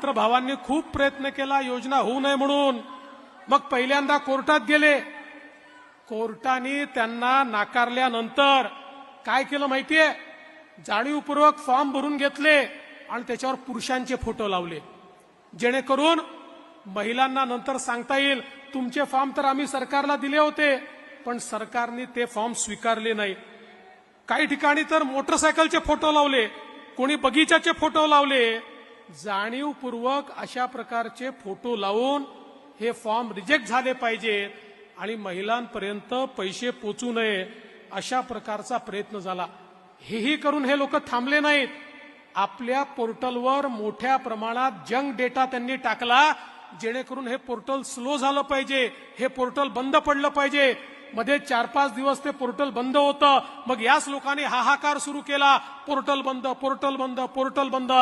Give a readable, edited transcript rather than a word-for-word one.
मित्र भावांनी खूप प्रयत्न केला योजना होऊ नये म्हणून। मग पहिल्यांदा कोर्टात गेले, कोर्टाने त्यांना नाकारल्यानंतर काय केलं माहितीये, जाणीवपूर्वक फॉर्म भरून घेतले आणि त्याच्यावर पुरुषांचे फोटो लावले, जेणेकरून महिलांना नंतर सांगता येईल तुमचे फॉर्म तर आम्ही सरकारला दिले होते पण सरकारने ते फॉर्म स्वीकारले नाही। काही ठिकाणी तर मोटरसायकलचे फोटो लावले, कोणी बगीचाचे फोटो लावले। जाणीवपूर्वक अशा प्रकारचे फोटो लावून हे फॉर्म रिजेक्ट झाले पाहिजेत आणि महिलांपर्यंत पैसे पोचू नये अशा प्रकारचा प्रयत्न झाला। हेही करून हे लोक थांबले नाहीत, आपल्या पोर्टलवर मोठ्या प्रमाणात जंक डेटा त्यांनी टाकला, जेणेकरून हे पोर्टल स्लो झालं पाहिजे, हे पोर्टल बंद पडलं पाहिजे। मध्ये 4-5 दिवस ते पोर्टल बंद होतं, मग याच लोकांनी हाहाकार सुरू केला, पोर्टल बंद, पोर्टल बंद, पोर्टल बंद।